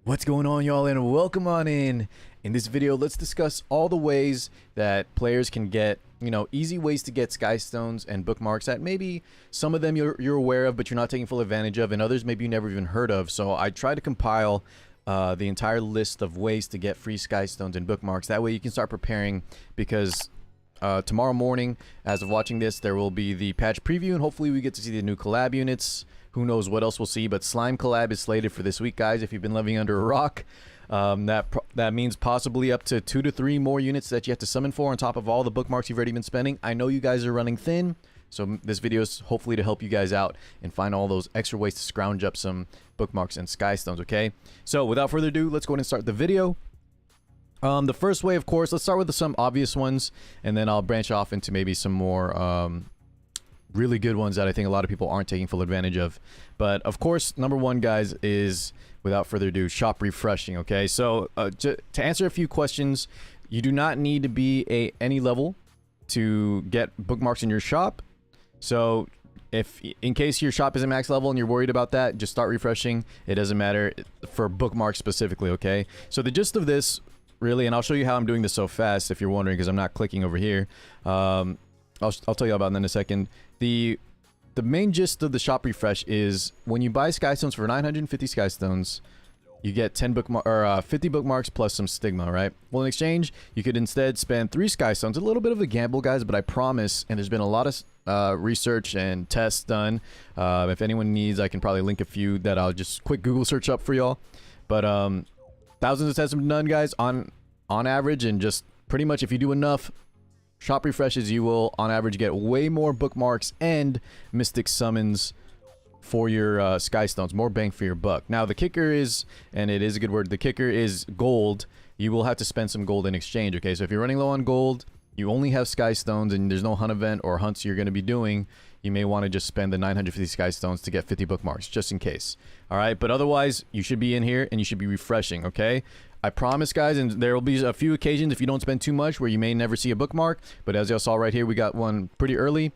What's going on, y'all, and welcome on in. In this video, let's discuss all the ways that players can get, easy ways to get Skystones and bookmarks that maybe some of them you're aware of, but you're not taking full advantage of, and others maybe you never even heard of. So I try to compile the entire list of ways to get free Skystones and bookmarks. That way you can start preparing, because tomorrow morning, as of watching this, there will be the patch preview, and hopefully we get to see the new collab units. Who knows what else we'll see, but Slime collab is slated for this week, guys. If you've been living under a rock, that means possibly up to 2 to 3 more units that you have to summon for on top of all the bookmarks you've already been spending. I know you guys are running thin, so this video is hopefully to help you guys out and find all those extra ways to scrounge up some bookmarks and Skystones, okay? So without further ado, let's go ahead and start the video. The first way, of course, let's start with some obvious ones, and then I'll branch off into maybe some more really good ones that I think a lot of people aren't taking full advantage of. But of course, number one, guys, is without further ado, shop refreshing. Okay, so to answer a few questions, you do not need to be any level to get bookmarks in your shop. So if in case your shop isn't max level and you're worried about that, just start refreshing. It doesn't matter for bookmarks specifically. Okay, so the gist of this really, and I'll show you how I'm doing this so fast if you're wondering, because I'm not clicking over here. I'll tell you about that in a second. The main gist of the shop refresh is when you buy Skystones for 950 Skystones, you get 50 bookmarks plus some stigma, right? Well, in exchange, you could instead spend 3 Skystones. A little bit of a gamble, guys, but I promise, and there's been a lot of research and tests done. If anyone needs, I can probably link a few that I'll just quick Google search up for y'all. But thousands of tests have been done, guys, on average, and just pretty much if you do enough shop refreshes, you will on average get way more bookmarks and mystic summons for your Skystones, more bang for your buck. Now the kicker is, and it is a good word, the kicker is gold. You will have to spend some gold in exchange. Okay, so if you're running low on gold, you only have Skystones, and there's no hunt event or hunts you're going to be doing, you may want to just spend the 950 Skystones to get 50 bookmarks, just in case. Alright, but otherwise, you should be in here and you should be refreshing, okay? I promise, guys, and there will be a few occasions if you don't spend too much where you may never see a bookmark, but as y'all saw right here, we got one pretty early.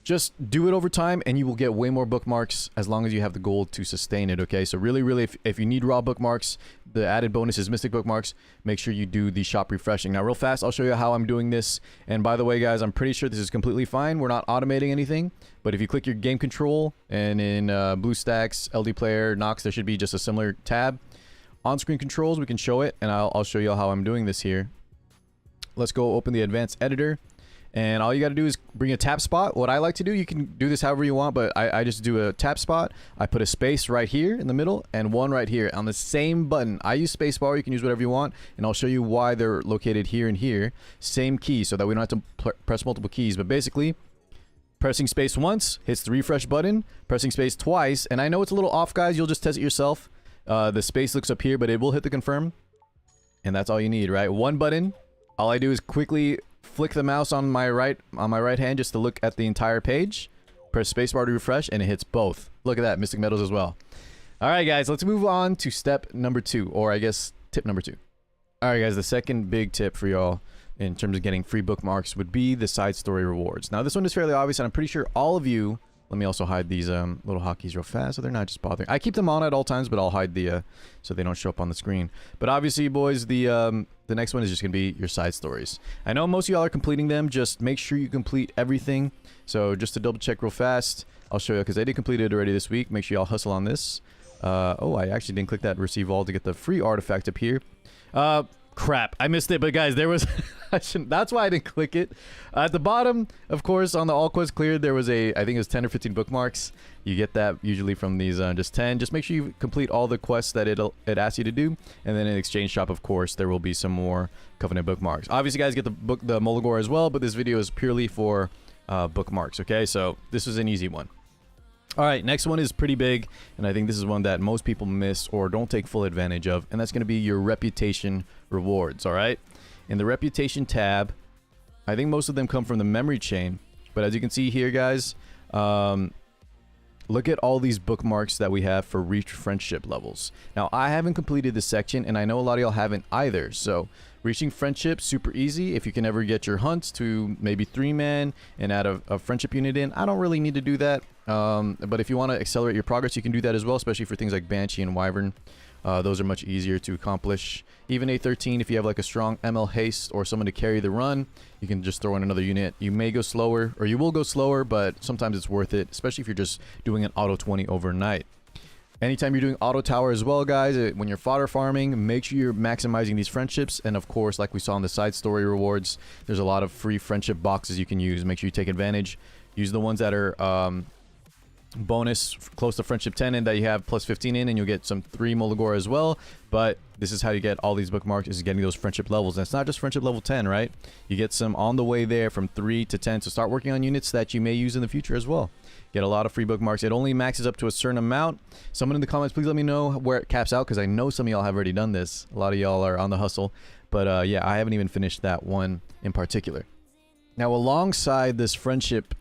Just do it over time and you will get way more bookmarks as long as you have the gold to sustain it, okay? So really, if you need raw bookmarks, the added bonus is mystic bookmarks. Make sure you do the shop refreshing. Now, real fast, I'll show you how I'm doing this. And by the way, guys, I'm pretty sure this is completely fine. We're not automating anything, but if you click your game control and in BlueStacks, LD Player, Nox, there should be just a similar tab. On-screen controls, we can show it, and I'll show you how I'm doing this here. Let's go open the advanced editor, and all you got to do is bring a tap spot. What I like to do, you can do this however you want, but I just do a tap spot. I put a space right here in the middle and one right here on the same button. I use spacebar. You can use whatever you want, and I'll show you why they're located here and here. Same key, so that we don't have to press multiple keys, but basically, pressing space once hits the refresh button, pressing space twice, and I know it's a little off, guys. You'll just test it yourself. The space looks up here, but it will hit the confirm. And that's all you need, right? One button. All I do is quickly flick the mouse on my right hand just to look at the entire page. Press spacebar to refresh, and it hits both. Look at that, Mystic Medals as well. Alright, guys, let's move on to step number 2, or I guess tip number 2. Alright, guys, the second big tip for y'all in terms of getting free bookmarks would be the side story rewards. Now, this one is fairly obvious, and I'm pretty sure all of you... Let me also hide these little hotkeys real fast so they're not just bothering. I keep them on at all times, but I'll hide the so they don't show up on the screen. But obviously, boys, the next one is just gonna be your side stories. I know most of y'all are completing them. Just make sure you complete everything. So just to double check real fast, I'll show you, because I did complete it already this week. Make sure y'all hustle on this. Oh, I actually didn't click that receive all to get the free artifact up here. Crap, I missed it, but guys, there was that's why I didn't click it. At the bottom, of course, on the all quests cleared, there was I think it was 10 or 15 bookmarks. You get that usually from these just 10. Just make sure you complete all the quests that it asks you to do, and then in exchange shop, of course, there will be some more Covenant bookmarks. Obviously, guys, get the Molagor as well, but this video is purely for bookmarks, okay? So this is an easy one. Alright, next one is pretty big, and I think this is one that most people miss or don't take full advantage of, and that's going to be your reputation rewards, alright? In the reputation tab, I think most of them come from the memory chain, but as you can see here, guys, look at all these bookmarks that we have for reach friendship levels. Now, I haven't completed this section, and I know a lot of y'all haven't either, so reaching friendship, super easy. If you can ever get your hunts to maybe 3-man and add a friendship unit in, I don't really need to do that. But if you want to accelerate your progress, you can do that as well, especially for things like Banshee and Wyvern. Those are much easier to accomplish. Even A13, if you have like a strong ML haste or someone to carry the run, you can just throw in another unit. You may go slower, or you will go slower, but sometimes it's worth it, especially if you're just doing an auto 20 overnight. Anytime you're doing auto tower as well, guys, when you're fodder farming, make sure you're maximizing these friendships. And of course, like we saw in the side story rewards, there's a lot of free friendship boxes you can use. Make sure you take advantage. Use the ones that are bonus close to friendship 10 and that you have plus 15 in, and you'll get some 3 Molagora as well. But this is how you get all these bookmarks, is getting those friendship levels. And it's not just friendship level 10, right? You get some on the way there from 3 to 10. So start working on units that you may use in the future as well. Get a lot of free bookmarks. It only maxes up to a certain amount. Someone in the comments, please let me know where it caps out, because I know some of y'all have already done this. A lot of y'all are on the hustle. But yeah, I haven't even finished that one in particular. Now, alongside this friendship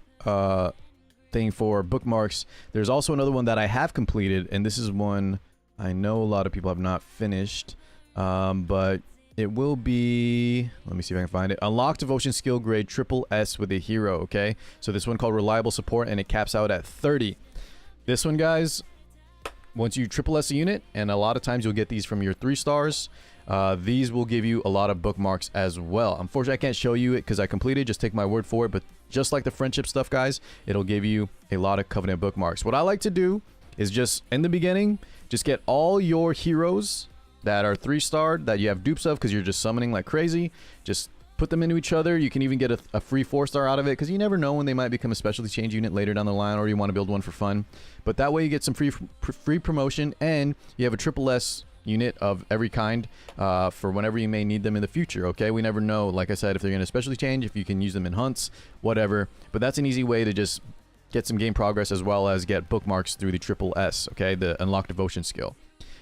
thing for bookmarks, there's also another one that I have completed, and this is one I know a lot of people have not finished, but it will be, let me see if I can find it. Unlock devotion skill grade triple S with a hero. Okay, so this one called reliable support, and it caps out at 30. This one, guys, once you triple S a unit, and a lot of times you'll get these from your 3 stars, these will give you a lot of bookmarks as well. Unfortunately, I can't show you it because I completed. Just take my word for it. But just like the friendship stuff, guys, it'll give you a lot of Covenant bookmarks. What I like to do is just, in the beginning, just get all your heroes that are 3-starred that you have dupes of, because you're just summoning like crazy. Just put them into each other. You can even get a free 4-star out of it, because you never know when they might become a specialty change unit later down the line, or you want to build one for fun. But that way you get some free promotion, and you have a triple S unit of every kind for whenever you may need them in the future. Okay, we never know, like I said, if they're going to specialty change, if you can use them in hunts, whatever. But that's an easy way to just get some game progress, as well as get bookmarks through the triple S. Okay, the unlock devotion skill.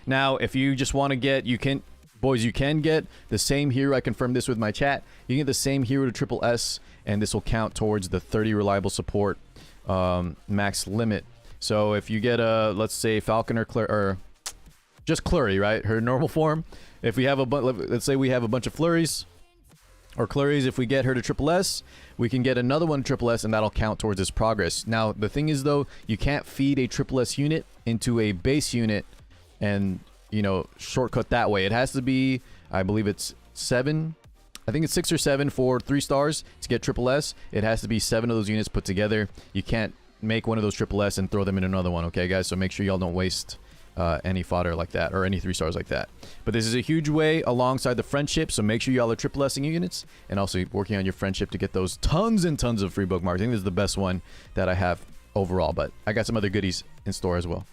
Now, if you just want to get, you can, boys, you can get the same hero. I confirmed this with my chat. You can get the same hero to triple S, and this will count towards the 30 reliable support max limit. So if you get a, let's say, Falcon or just Clury, right? Her normal form. If we have a let's say we have a bunch of Flurries or Cluries, if we get her to triple S, we can get another one to triple S, and that'll count towards this progress. Now, the thing is, though, you can't feed a triple S unit into a base unit and, you know, shortcut that way. It has to be, I believe it's 7. I think it's 6 or 7 for 3 stars to get triple S. It has to be 7 of those units put together. You can't make one of those triple S and throw them in another one. Okay, guys? So make sure y'all don't waste any fodder like that, or any 3 stars like that. But this is a huge way alongside the friendship, so make sure y'all are triple S-ing your units, and also working on your friendship to get those tons and tons of free bookmarks. I think this is the best one that I have overall, but I got some other goodies in store as well.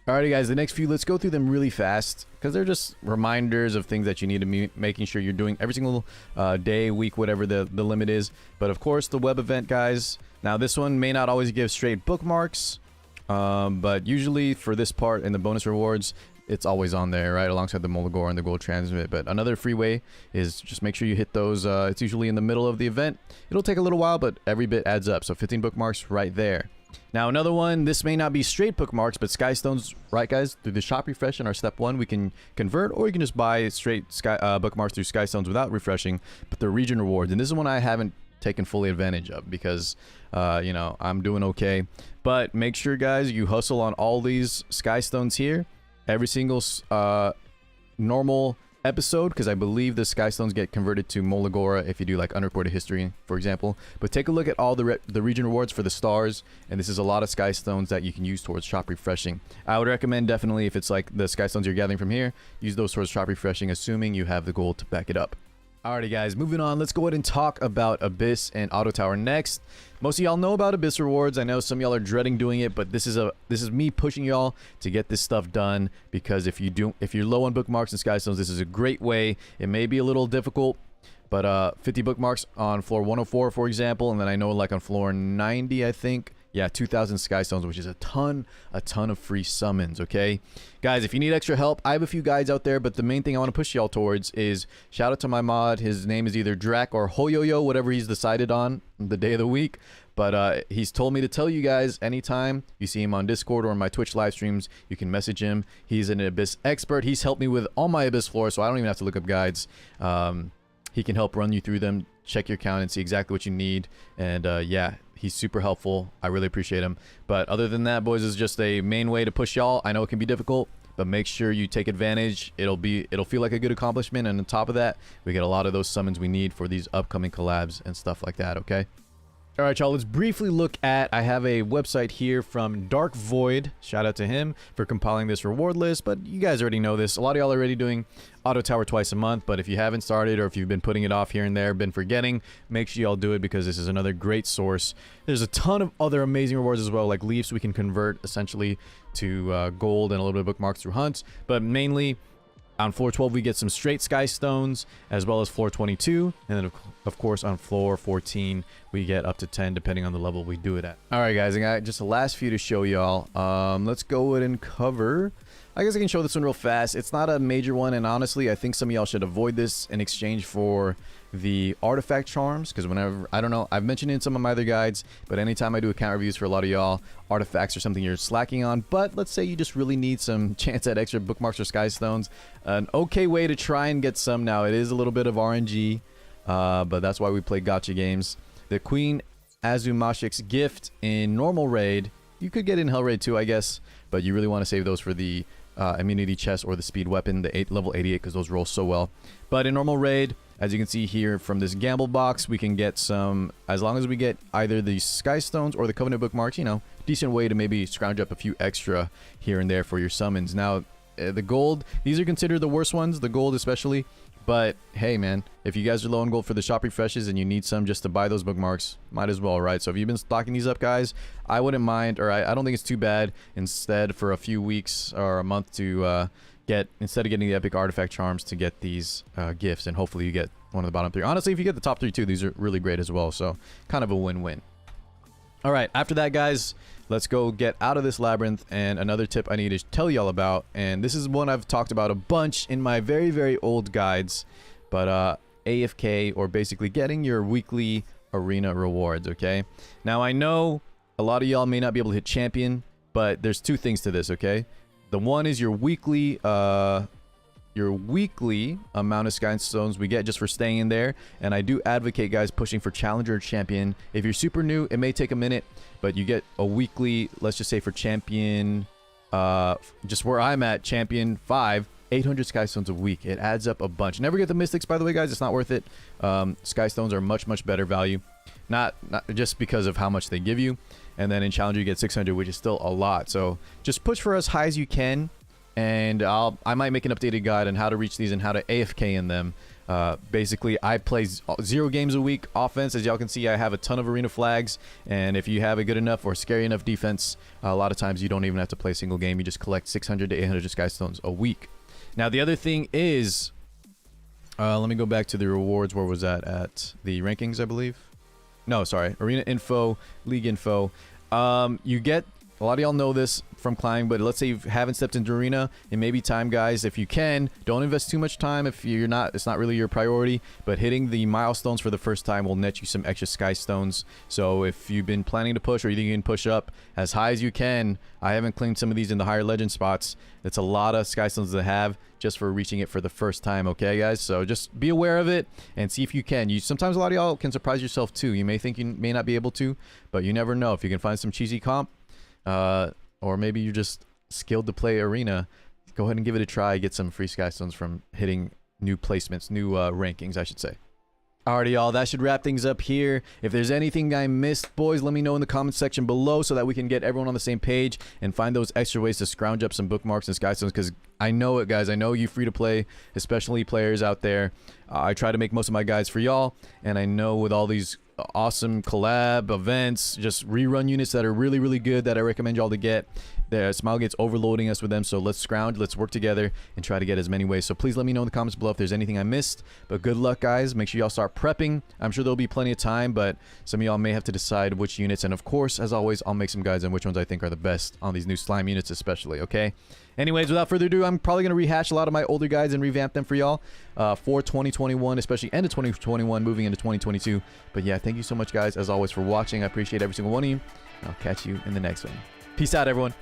Alrighty, guys, the next few, let's go through them really fast, because they're just reminders of things that you need to be making sure you're doing every single day, week, whatever the limit is. But of course, the web event, guys. Now, this one may not always give straight bookmarks, but usually for this part in the bonus rewards, it's always on there, right, alongside the Molagora and the gold transmit. But another free way is just make sure you hit those. It's usually in the middle of the event. It'll take a little while, but every bit adds up. So 15 bookmarks right there. Now, another one, this may not be straight bookmarks, but Skystones, right, guys? Through the shop refresh in our step 1, we can convert, or you can just buy straight bookmarks through Skystones without refreshing, but they're region rewards. And this is one I haven't taken fully advantage of, because you know, I'm doing okay. But make sure, guys, you hustle on all these Skystones here every single normal episode, because I believe the Skystones get converted to Molagora if you do like unrecorded history, for example. But take a look at all the region rewards for the stars, and this is a lot of Skystones that you can use towards shop refreshing. I would recommend definitely, if it's like the Skystones you're gathering from here, use those towards shop refreshing, assuming you have the gold to back it up. Alrighty, guys, moving on. Let's go ahead and talk about Abyss and Auto Tower next. Most of y'all know about Abyss rewards. I know some of y'all are dreading doing it, but this is me pushing y'all to get this stuff done, because if you're low on bookmarks and Skystones, this is a great way. It may be a little difficult, but 50 bookmarks on floor 104, for example, and then I know like on floor 90, I think. Yeah, 2,000 Skystones, which is a ton of free summons, okay? Guys, if you need extra help, I have a few guides out there, but the main thing I want to push y'all towards is, shout out to my mod. His name is either Drac or Hoyoyo, whatever he's decided on the day of the week. But he's told me to tell you guys, anytime you see him on Discord or on my Twitch live streams, you can message him. He's an Abyss expert. He's helped me with all my Abyss floors, so I don't even have to look up guides. He can help run you through them, check your count, and see exactly what you need. And yeah, he's super helpful. I really appreciate him. But other than that, boys, is just a main way to push y'all. I know it can be difficult, but make sure you take advantage. It'll feel like a good accomplishment, and on top of that, we get a lot of those summons we need for these upcoming collabs and stuff like that, okay? All right, y'all, let's briefly look at, I have a website here from Dark Void. Shout out to him for compiling this reward list, but you guys already know this. A lot of y'all are already doing Auto Tower twice a month, but if you haven't started or if you've been putting it off here and there, been forgetting, make sure y'all do it because this is another great source. There's a ton of other amazing rewards as well, like leaves we can convert essentially to gold and a little bit of bookmarks through hunts, but mainly on floor 12, we get some straight Skystones, as well as floor 22. And then, of course, on floor 14, we get up to 10, depending on the level we do it at. All right, guys, I got just the last few to show y'all. Let's go ahead and cover... I guess I can show this one real fast. It's not a major one, and honestly, I think some of y'all should avoid this in exchange for the artifact charms, because whenever, I don't know, I've mentioned it in some of my other guides, but anytime I do account reviews for a lot of y'all, artifacts are something you're slacking on. But let's say you just really need some chance at extra bookmarks or Skystones. An okay way to try and get some. Now, it is a little bit of RNG, but that's why we play gacha games. The Queen Azumashik's gift in normal raid, you could get in Hell Raid too, I guess, but you really want to save those for the immunity chest or the speed weapon, the level 88, because those roll so well. But in normal raid, as you can see here from this gamble box, we can get some, as long as we get either the Skystones or the Covenant bookmarks, you know, decent way to maybe scrounge up a few extra here and there for your summons. Now, the gold, these are considered the worst ones, the gold especially. But hey, man, if you guys are low on gold for the shop refreshes and you need some just to buy those bookmarks, might as well, right? So if you've been stocking these up, guys, I wouldn't mind, or I don't think it's too bad, instead for a few weeks or a month to get, instead of getting the epic artifact charms, to get these gifts, and hopefully you get one of the bottom 3. Honestly, if you get the top 3 too, these are really great as well, so kind of a win-win. All right, after that, guys, let's go get out of this labyrinth. And another tip I need to tell y'all about, and this is one I've talked about a bunch in my very, very old guides, but AFK, or basically getting your weekly arena rewards, okay? Now, I know a lot of y'all may not be able to hit champion, but there's 2 things to this, okay? The one is your weekly amount of Skystones we get just for staying in there, and I do advocate guys pushing for challenger or champion. If you're super new, it may take a minute, but you get a weekly, let's just say for champion, just where I'm at, champion 5, 800 Skystones a week. It adds up a bunch. Never get the mystics, by the way, guys. It's not worth it. Skystones are much better value, not just because of how much they give you. And then in challenger you get 600, which is still a lot. So just push for as high as you can. And I might make an updated guide on how to reach these and how to AFK in them. Basically, I play 0 games a week offense. As y'all can see, I have a ton of arena flags. And if you have a good enough or scary enough defense, a lot of times you don't even have to play a single game. You just collect 600 to 800 Skystones a week. Now, the other thing is, let me go back to the rewards. Where was that at? The rankings, I believe. No, sorry. Arena info, league info. You get... A lot of y'all know this from climbing, but let's say you haven't stepped into arena, it may be time, guys. If you can, don't invest too much time if you're not, it's not really your priority, but hitting the milestones for the first time will net you some extra Skystones. So if you've been planning to push, or you think you can push up as high as you can, I haven't claimed some of these in the higher legend spots. It's a lot of Skystones to have just for reaching it for the first time, okay, guys? So just be aware of it and see if you can. Sometimes a lot of y'all can surprise yourself too. You may think you may not be able to, but you never know. If you can find some cheesy comp, or maybe you're just skilled to play arena, go ahead and give it a try. Get some free Skystones from hitting new placements, new rankings, I should say. Alrighty, y'all, that should wrap things up here. If there's anything I missed, boys, let me know in the comments section below so that we can get everyone on the same page and find those extra ways to scrounge up some bookmarks and Skystones, because I know it, guys. I know you free-to-play, especially players out there. I try to make most of my guides for y'all, and I know with all these awesome collab events, just rerun units that are really good that I recommend y'all to get. Smilegate's overloading us with them, so let's scrounge, let's work together and try to get as many ways. So please let me know in the comments below if there's anything I missed, but good luck, guys. Make sure y'all start prepping. I'm sure there'll be plenty of time, but some of y'all may have to decide which units, and of course, as always, I'll make some guides on which ones I think are the best on these new slime units especially, okay? Anyways, without further ado, I'm probably going to rehash a lot of my older guides and revamp them for y'all for 2021, especially end of 2021, moving into 2022. But yeah, thank you so much, guys, as always, for watching. I appreciate every single one of you. I'll catch you in the next one. Peace out, everyone.